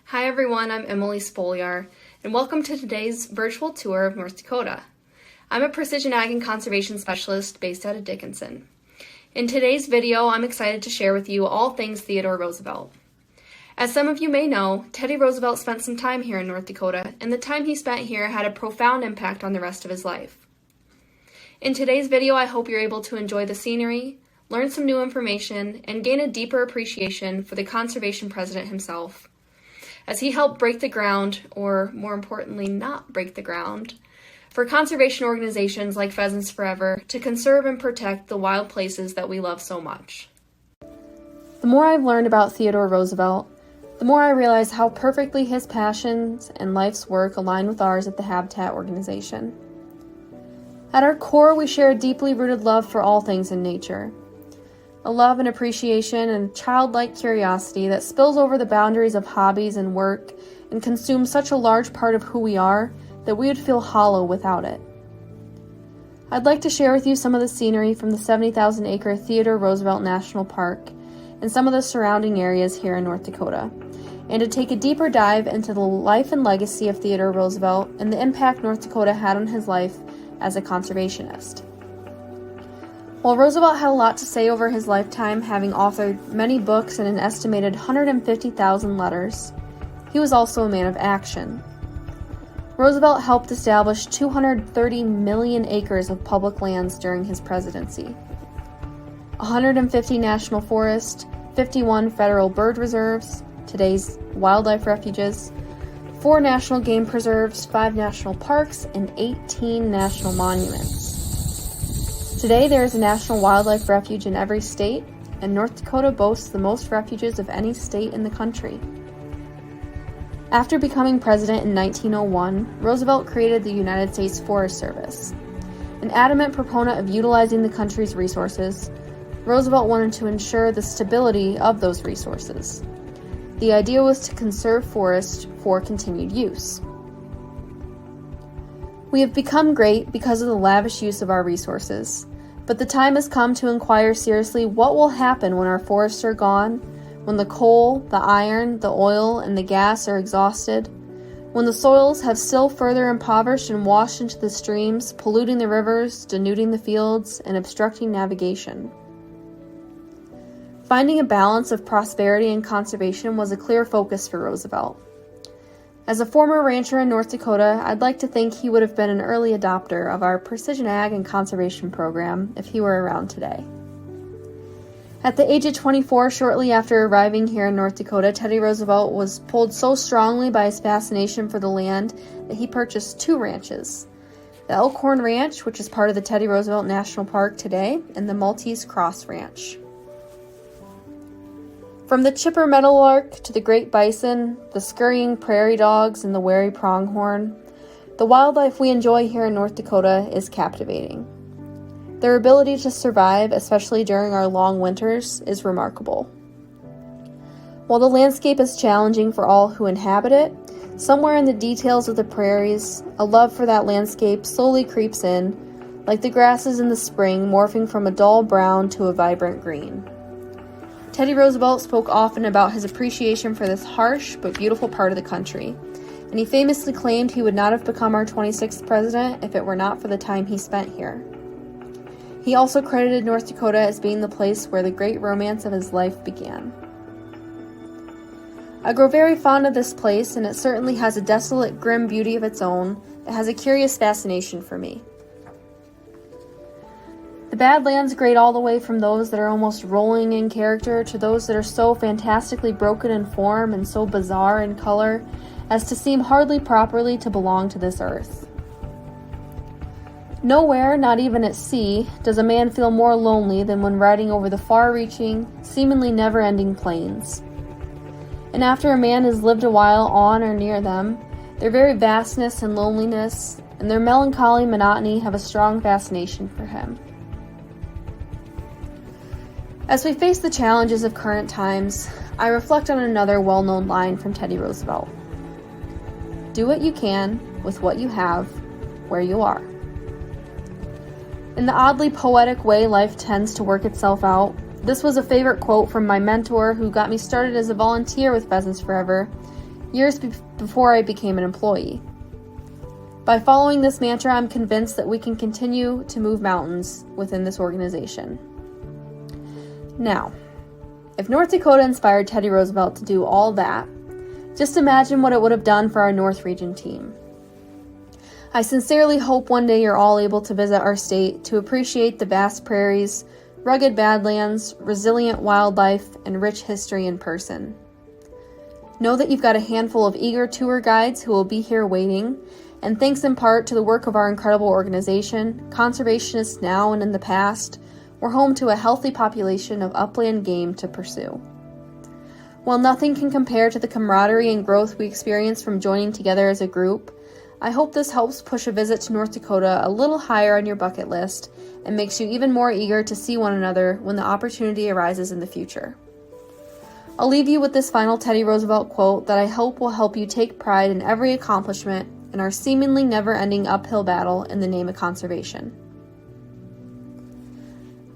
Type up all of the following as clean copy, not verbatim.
Hi everyone, I'm Emily Spolyar, and welcome to today's virtual tour of North Dakota. I'm a precision ag and conservation specialist based out of Dickinson. In today's video, I'm excited to share with you all things Theodore Roosevelt. As some of you may know, Teddy Roosevelt spent some time here in North Dakota, and the time he spent here had a profound impact on the rest of his life. In today's video, I hope you're able to enjoy the scenery, learn some new information, and gain a deeper appreciation for the conservation president himself, as he helped break the ground, or more importantly, not break the ground, for conservation organizations like Pheasants Forever to conserve and protect the wild places that we love so much. The more I've learned about Theodore Roosevelt, the more I realize how perfectly his passions and life's work align with ours at the Habitat organization. At our core, we share a deeply rooted love for all things in nature. A love and appreciation and childlike curiosity that spills over the boundaries of hobbies and work and consumes such a large part of who we are that we would feel hollow without it. I'd like to share with you some of the scenery from the 70,000-acre Theodore Roosevelt National Park and some of the surrounding areas here in North Dakota, and to take a deeper dive into the life and legacy of Theodore Roosevelt and the impact North Dakota had on his life as a conservationist. While Roosevelt had a lot to say over his lifetime, having authored many books and an estimated 150,000 letters, he was also a man of action. Roosevelt helped establish 230 million acres of public lands during his presidency, 150 national forests, 51 federal bird reserves, today's wildlife refuges, 4 national game preserves, 5 national parks, and 18 national monuments. Today, there is a national wildlife refuge in every state, and North Dakota boasts the most refuges of any state in the country. After becoming president in 1901, Roosevelt created the United States Forest Service. An adamant proponent of utilizing the country's resources, Roosevelt wanted to ensure the stability of those resources. The idea was to conserve forests for continued use. We have become great because of the lavish use of our resources, but the time has come to inquire seriously what will happen when our forests are gone, when the coal, the iron, the oil, and the gas are exhausted, when the soils have still further impoverished and washed into the streams, polluting the rivers, denuding the fields, and obstructing navigation. Finding a balance of prosperity and conservation was a clear focus for Roosevelt. As a former rancher in North Dakota, I'd like to think he would have been an early adopter of our precision ag and conservation program if he were around today. At the age of 24, shortly after arriving here in North Dakota, Teddy Roosevelt was pulled so strongly by his fascination for the land that he purchased 2 ranches: the Elkhorn Ranch, which is part of the Teddy Roosevelt National Park today, and the Maltese Cross Ranch. From the chipper meadowlark to the great bison, the scurrying prairie dogs, and the wary pronghorn, the wildlife we enjoy here in North Dakota is captivating. Their ability to survive, especially during our long winters, is remarkable. While the landscape is challenging for all who inhabit it, somewhere in the details of the prairies, a love for that landscape slowly creeps in, like the grasses in the spring morphing from a dull brown to a vibrant green. Teddy Roosevelt spoke often about his appreciation for this harsh but beautiful part of the country, and he famously claimed he would not have become our 26th president if it were not for the time he spent here. He also credited North Dakota as being the place where the great romance of his life began. I grow very fond of this place, and it certainly has a desolate, grim beauty of its own that has a curious fascination for me. The Badlands grade all the way from those that are almost rolling in character to those that are so fantastically broken in form and so bizarre in color as to seem hardly properly to belong to this earth. Nowhere, not even at sea, does a man feel more lonely than when riding over the far-reaching, seemingly never-ending plains. And after a man has lived a while on or near them, their very vastness and loneliness and their melancholy monotony have a strong fascination for him. As we face the challenges of current times, I reflect on another well-known line from Teddy Roosevelt. Do what you can with what you have, where you are. In the oddly poetic way life tends to work itself out, This was a favorite quote from my mentor who got me started as a volunteer with Pheasants Forever years before I became an employee. By following this mantra, I'm convinced that we can continue to move mountains within this organization. Now, if North Dakota inspired Teddy Roosevelt to do all that, just imagine what it would have done for our North Region team. I sincerely hope one day you're all able to visit our state to appreciate the vast prairies, rugged badlands, resilient wildlife, and rich history in person. Know that you've got a handful of eager tour guides who will be here waiting, and thanks in part to the work of our incredible organization, conservationists now and in the past, we're home to a healthy population of upland game to pursue. While nothing can compare to the camaraderie and growth we experience from joining together as a group, I hope this helps push a visit to North Dakota a little higher on your bucket list and makes you even more eager to see one another when the opportunity arises in the future. I'll leave you with this final Teddy Roosevelt quote that I hope will help you take pride in every accomplishment in our seemingly never-ending uphill battle in the name of conservation.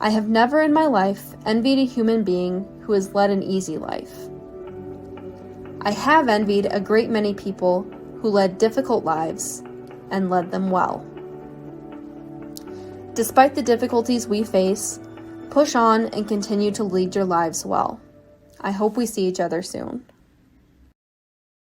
I have never in my life envied a human being who has led an easy life. I have envied a great many people who led difficult lives and led them well. Despite the difficulties we face, push on and continue to lead your lives well. I hope we see each other soon.